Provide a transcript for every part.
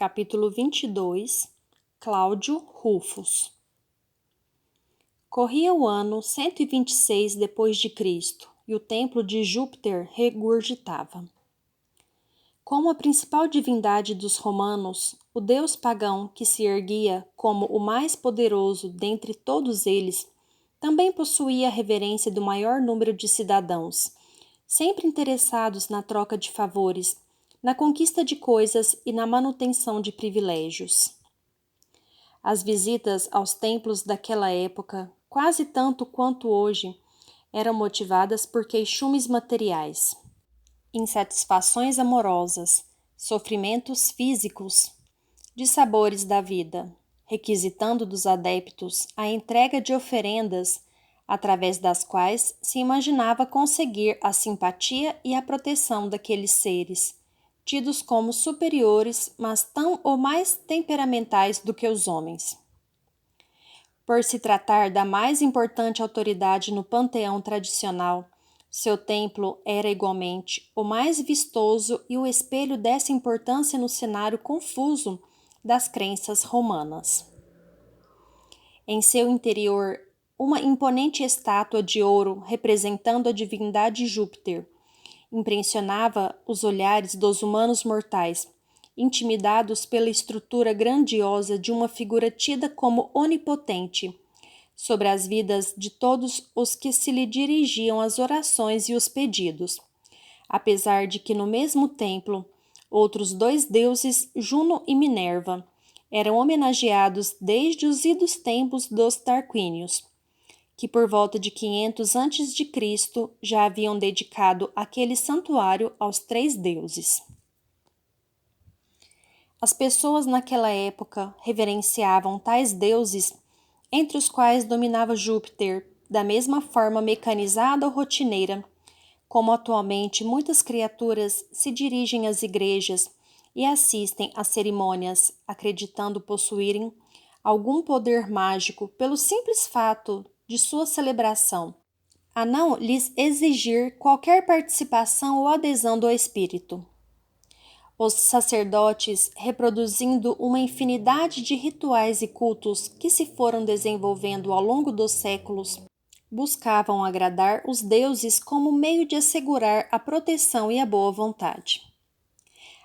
capítulo 22, Cláudio Rufus. Corria o ano 126 depois de Cristo e o templo de Júpiter regurgitava. Como a principal divindade dos romanos, o deus pagão que se erguia como o mais poderoso dentre todos eles, também possuía a reverência do maior número de cidadãos, sempre interessados na troca de favores, na conquista de coisas e na manutenção de privilégios. As visitas aos templos daquela época, quase tanto quanto hoje, eram motivadas por queixumes materiais, insatisfações amorosas, sofrimentos físicos, dissabores da vida, requisitando dos adeptos a entrega de oferendas através das quais se imaginava conseguir a simpatia e a proteção daqueles seres, tidos como superiores, mas tão ou mais temperamentais do que os homens. Por se tratar da mais importante autoridade no panteão tradicional, seu templo era igualmente o mais vistoso e o espelho dessa importância no cenário confuso das crenças romanas. Em seu interior, uma imponente estátua de ouro representando a divindade Júpiter impressionava os olhares dos humanos mortais, intimidados pela estrutura grandiosa de uma figura tida como onipotente sobre as vidas de todos os que se lhe dirigiam as orações e os pedidos, apesar de que no mesmo templo outros dois deuses, Juno e Minerva, eram homenageados desde os idos tempos dos Tarquínios, que por volta de 500 a.C. já haviam dedicado aquele santuário aos três deuses. As pessoas naquela época reverenciavam tais deuses, entre os quais dominava Júpiter, da mesma forma mecanizada ou rotineira, como atualmente muitas criaturas se dirigem às igrejas e assistem às cerimônias, acreditando possuírem algum poder mágico pelo simples fato de sua celebração, a não lhes exigir qualquer participação ou adesão do espírito. Os sacerdotes, reproduzindo uma infinidade de rituais e cultos que se foram desenvolvendo ao longo dos séculos, buscavam agradar os deuses como meio de assegurar a proteção e a boa vontade.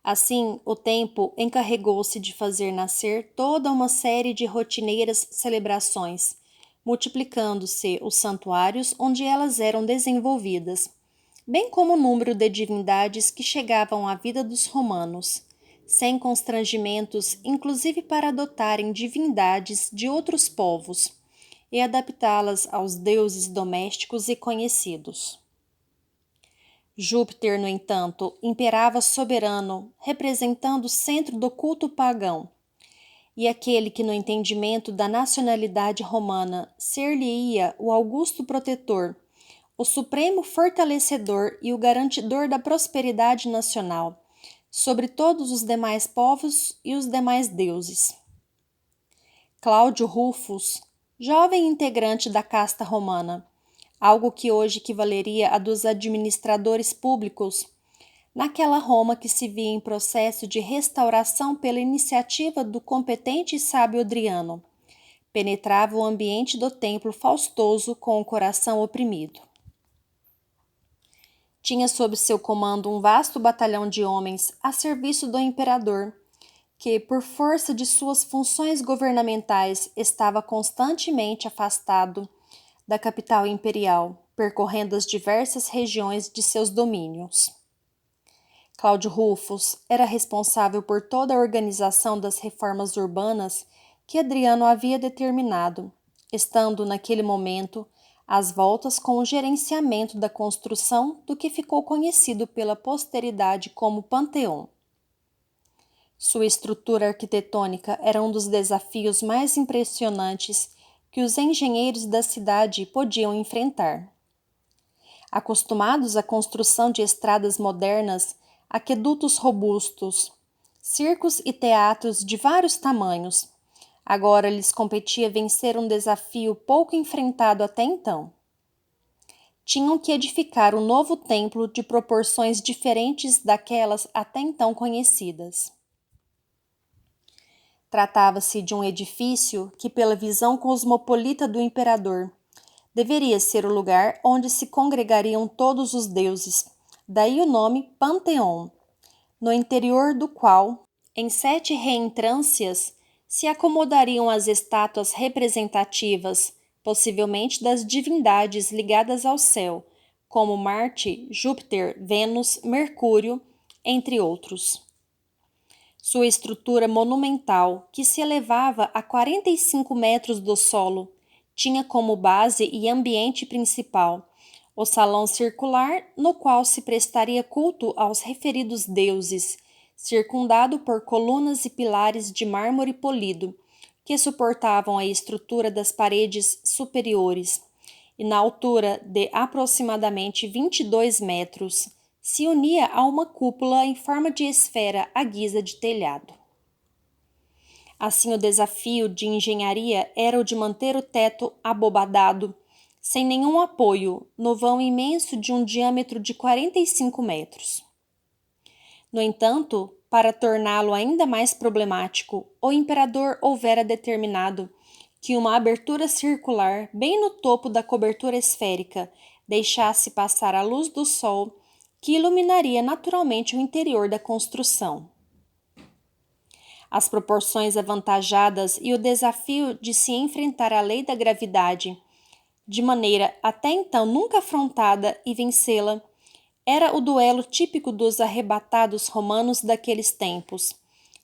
Assim, o tempo encarregou-se de fazer nascer toda uma série de rotineiras celebrações, multiplicando-se os santuários onde elas eram desenvolvidas, bem como o número de divindades que chegavam à vida dos romanos, sem constrangimentos, inclusive para adotarem divindades de outros povos e adaptá-las aos deuses domésticos e conhecidos. Júpiter, no entanto, imperava soberano, representando o centro do culto pagão, e aquele que, no entendimento da nacionalidade romana, ser-lhe-ia o augusto protetor, o supremo fortalecedor e o garantidor da prosperidade nacional, sobre todos os demais povos e os demais deuses. Cláudio Rufus, jovem integrante da casta romana, algo que hoje equivaleria a dos administradores públicos, naquela Roma que se via em processo de restauração pela iniciativa do competente e sábio Adriano, penetrava o ambiente do templo faustoso com o coração oprimido. Tinha sob seu comando um vasto batalhão de homens a serviço do imperador, que, por força de suas funções governamentais, estava constantemente afastado da capital imperial, percorrendo as diversas regiões de seus domínios. Cláudio Rufus era responsável por toda a organização das reformas urbanas que Adriano havia determinado, estando, naquele momento, às voltas com o gerenciamento da construção do que ficou conhecido pela posteridade como Panteão. Sua estrutura arquitetônica era um dos desafios mais impressionantes que os engenheiros da cidade podiam enfrentar. Acostumados à construção de estradas modernas, aquedutos robustos, circos e teatros de vários tamanhos, agora lhes competia vencer um desafio pouco enfrentado até então. Tinham que edificar um novo templo de proporções diferentes daquelas até então conhecidas. Tratava-se de um edifício que, pela visão cosmopolita do imperador, deveria ser o lugar onde se congregariam todos os deuses, daí o nome Panteão, no interior do qual, em 7 reentrâncias, se acomodariam as estátuas representativas, possivelmente das divindades ligadas ao céu, como Marte, Júpiter, Vênus, Mercúrio, entre outros. Sua estrutura monumental, que se elevava a 45 metros do solo, tinha como base e ambiente principal o salão circular no qual se prestaria culto aos referidos deuses, circundado por colunas e pilares de mármore polido, que suportavam a estrutura das paredes superiores, e na altura de aproximadamente 22 metros, se unia a uma cúpula em forma de esfera à guisa de telhado. Assim, o desafio de engenharia era o de manter o teto abobadado, sem nenhum apoio, no vão imenso de um diâmetro de 45 metros. No entanto, para torná-lo ainda mais problemático, o imperador houvera determinado que uma abertura circular bem no topo da cobertura esférica deixasse passar a luz do sol, que iluminaria naturalmente o interior da construção. As proporções avantajadas e o desafio de se enfrentar à lei da gravidade, de maneira até então nunca afrontada, e vencê-la, era o duelo típico dos arrebatados romanos daqueles tempos,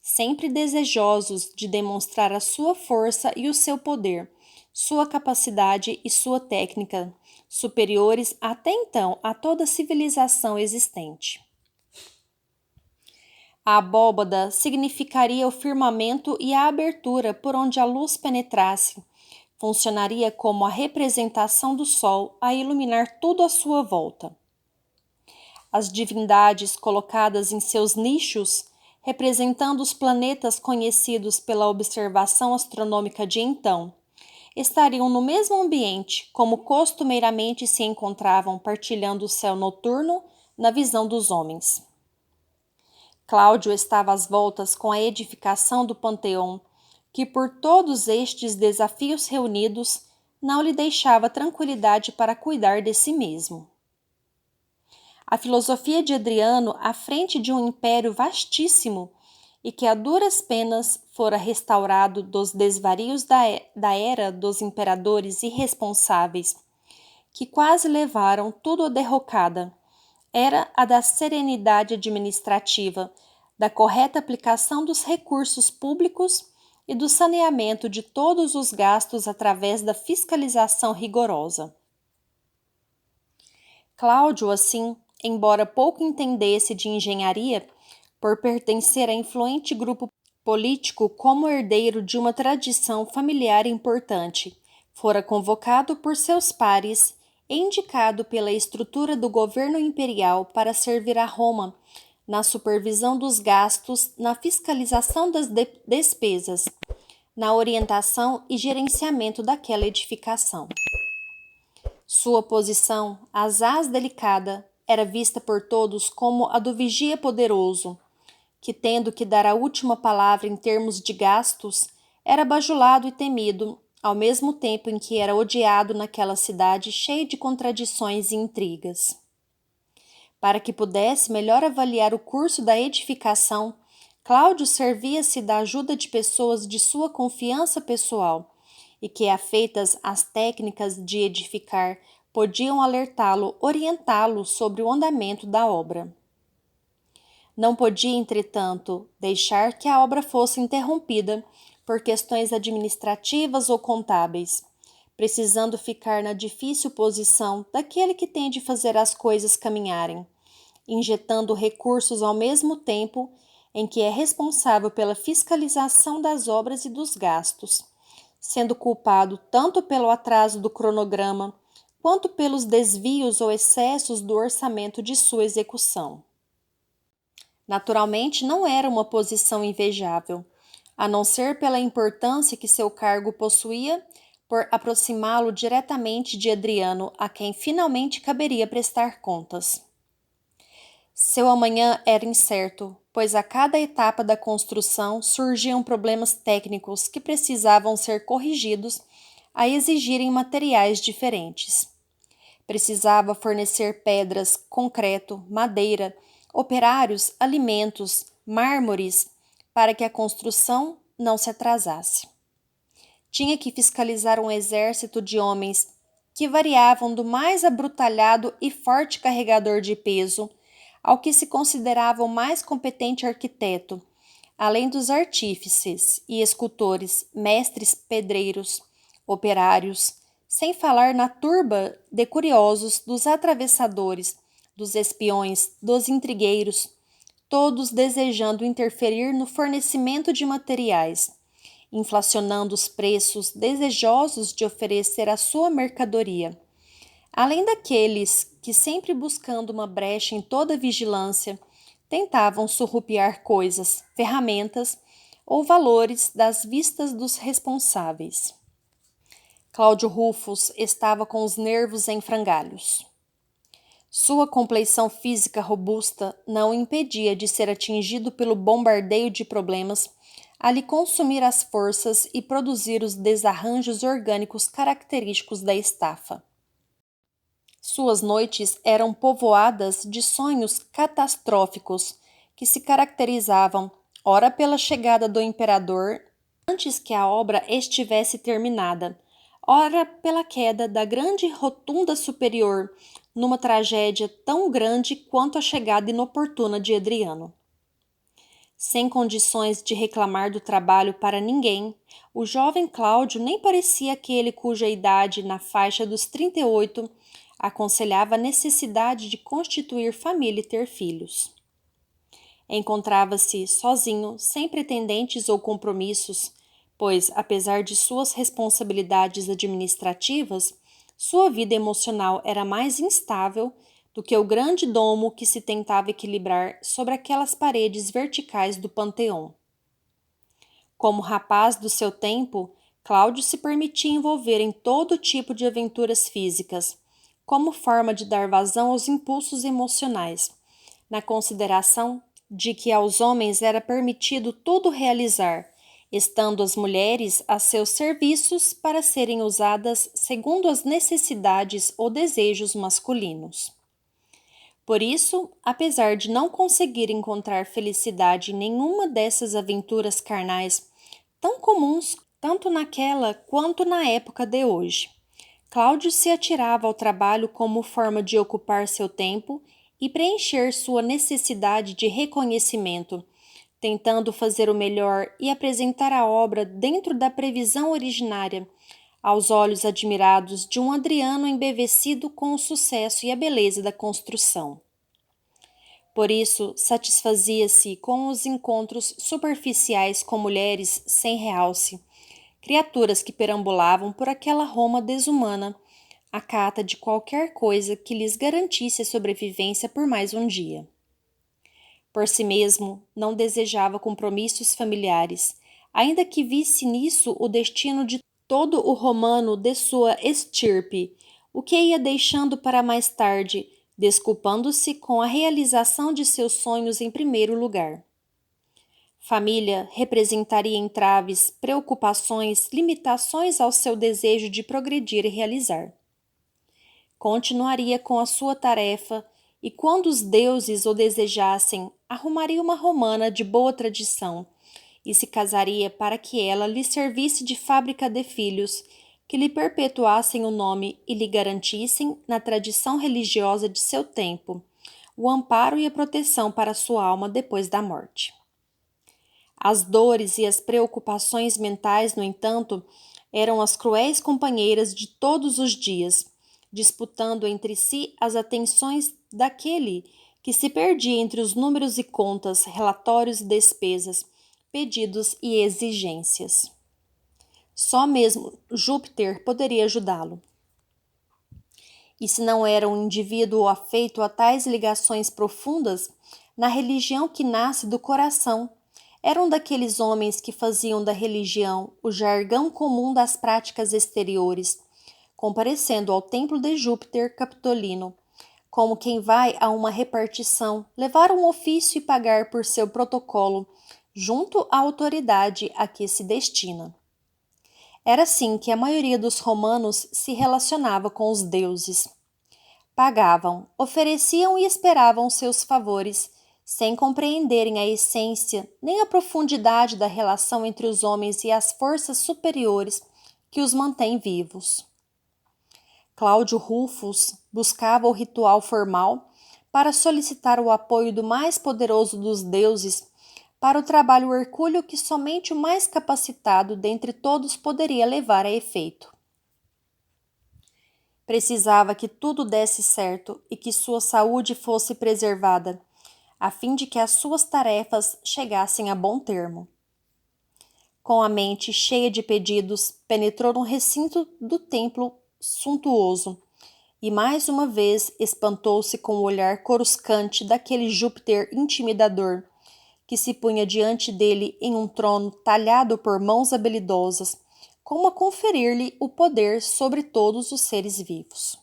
sempre desejosos de demonstrar a sua força e o seu poder, sua capacidade e sua técnica, superiores até então a toda civilização existente. A abóbada significaria o firmamento e a abertura por onde a luz penetrasse. Funcionaria como a representação do sol a iluminar tudo à sua volta. As divindades colocadas em seus nichos, representando os planetas conhecidos pela observação astronômica de então, estariam no mesmo ambiente como costumeiramente se encontravam partilhando o céu noturno na visão dos homens. Cláudio estava às voltas com a edificação do Panteão, que por todos estes desafios reunidos não lhe deixava tranquilidade para cuidar de si mesmo. A filosofia de Adriano, à frente de um império vastíssimo e que a duras penas fora restaurado dos desvarios da era dos imperadores irresponsáveis, que quase levaram tudo à derrocada, era a da serenidade administrativa, da correta aplicação dos recursos públicos e do saneamento de todos os gastos através da fiscalização rigorosa. Cláudio, assim, embora pouco entendesse de engenharia, por pertencer a influente grupo político como herdeiro de uma tradição familiar importante, fora convocado por seus pares e indicado pela estrutura do governo imperial para servir a Roma na supervisão dos gastos, na fiscalização das despesas, na orientação e gerenciamento daquela edificação. Sua posição, asaz delicada, era vista por todos como a do vigia poderoso, que, tendo que dar a última palavra em termos de gastos, era bajulado e temido, ao mesmo tempo em que era odiado naquela cidade cheia de contradições e intrigas. Para que pudesse melhor avaliar o curso da edificação, Cláudio servia-se da ajuda de pessoas de sua confiança pessoal e que, afeitas às técnicas de edificar, podiam alertá-lo, orientá-lo sobre o andamento da obra. Não podia, entretanto, deixar que a obra fosse interrompida por questões administrativas ou contábeis, precisando ficar na difícil posição daquele que tem de fazer as coisas caminharem, injetando recursos ao mesmo tempo em que é responsável pela fiscalização das obras e dos gastos, sendo culpado tanto pelo atraso do cronograma quanto pelos desvios ou excessos do orçamento de sua execução. Naturalmente, não era uma posição invejável, a não ser pela importância que seu cargo possuía por aproximá-lo diretamente de Adriano, a quem finalmente caberia prestar contas. Seu amanhã era incerto, pois a cada etapa da construção surgiam problemas técnicos que precisavam ser corrigidos a exigirem materiais diferentes. Precisava fornecer pedras, concreto, madeira, operários, alimentos, mármores, para que a construção não se atrasasse. Tinha que fiscalizar um exército de homens que variavam do mais abrutalhado e forte carregador de peso ao que se considerava o mais competente arquiteto, além dos artífices e escultores, mestres pedreiros, operários, sem falar na turba de curiosos, dos atravessadores, dos espiões, dos intrigueiros, todos desejando interferir no fornecimento de materiais, inflacionando os preços, desejosos de oferecer a sua mercadoria. Além daqueles que, sempre buscando uma brecha em toda vigilância, tentavam surrupiar coisas, ferramentas ou valores das vistas dos responsáveis. Cláudio Rufus estava com os nervos em frangalhos. Sua compleição física robusta não o impedia de ser atingido pelo bombardeio de problemas, a lhe consumir as forças e produzir os desarranjos orgânicos característicos da estafa. Suas noites eram povoadas de sonhos catastróficos que se caracterizavam, ora pela chegada do imperador antes que a obra estivesse terminada, ora pela queda da grande rotunda superior numa tragédia tão grande quanto a chegada inoportuna de Adriano. Sem condições de reclamar do trabalho para ninguém, o jovem Cláudio nem parecia aquele cuja idade, na faixa dos 38, aconselhava a necessidade de constituir família e ter filhos. Encontrava-se sozinho, sem pretendentes ou compromissos, pois, apesar de suas responsabilidades administrativas, sua vida emocional era mais instável do que o grande domo que se tentava equilibrar sobre aquelas paredes verticais do Panteão. Como rapaz do seu tempo, Cláudio se permitia envolver em todo tipo de aventuras físicas, como forma de dar vazão aos impulsos emocionais, na consideração de que aos homens era permitido tudo realizar, estando as mulheres a seus serviços para serem usadas segundo as necessidades ou desejos masculinos. Por isso, apesar de não conseguir encontrar felicidade em nenhuma dessas aventuras carnais, tão comuns tanto naquela quanto na época de hoje, Cláudio se atirava ao trabalho como forma de ocupar seu tempo e preencher sua necessidade de reconhecimento, tentando fazer o melhor e apresentar a obra dentro da previsão originária, aos olhos admirados de um Adriano embevecido com o sucesso e a beleza da construção. Por isso, satisfazia-se com os encontros superficiais com mulheres sem realce, criaturas que perambulavam por aquela Roma desumana, à cata de qualquer coisa que lhes garantisse a sobrevivência por mais um dia. Por si mesmo, não desejava compromissos familiares, ainda que visse nisso o destino de todo o romano de sua estirpe, o que ia deixando para mais tarde, desculpando-se com a realização de seus sonhos em primeiro lugar. Família representaria entraves, preocupações, limitações ao seu desejo de progredir e realizar. Continuaria com a sua tarefa e, quando os deuses o desejassem, arrumaria uma romana de boa tradição e se casaria para que ela lhe servisse de fábrica de filhos, que lhe perpetuassem o nome e lhe garantissem, na tradição religiosa de seu tempo, o amparo e a proteção para sua alma depois da morte. As dores e as preocupações mentais, no entanto, eram as cruéis companheiras de todos os dias, disputando entre si as atenções daquele que se perdia entre os números e contas, relatórios e despesas, pedidos e exigências. Só mesmo Júpiter poderia ajudá-lo. E se não era um indivíduo afeito a tais ligações profundas, na religião que nasce do coração, era um daqueles homens que faziam da religião o jargão comum das práticas exteriores, comparecendo ao templo de Júpiter Capitolino, como quem vai a uma repartição levar um ofício e pagar por seu protocolo junto à autoridade a que se destina. Era assim que a maioria dos romanos se relacionava com os deuses. Pagavam, ofereciam e esperavam seus favores, sem compreenderem a essência nem a profundidade da relação entre os homens e as forças superiores que os mantêm vivos. Cláudio Rufus buscava o ritual formal para solicitar o apoio do mais poderoso dos deuses para o trabalho hercúleo que somente o mais capacitado dentre todos poderia levar a efeito. Precisava que tudo desse certo e que sua saúde fosse preservada, a fim de que as suas tarefas chegassem a bom termo. Com a mente cheia de pedidos, penetrou no recinto do templo suntuoso e mais uma vez espantou-se com o olhar coruscante daquele Júpiter intimidador, que se punha diante dele em um trono talhado por mãos habilidosas, como a conferir-lhe o poder sobre todos os seres vivos.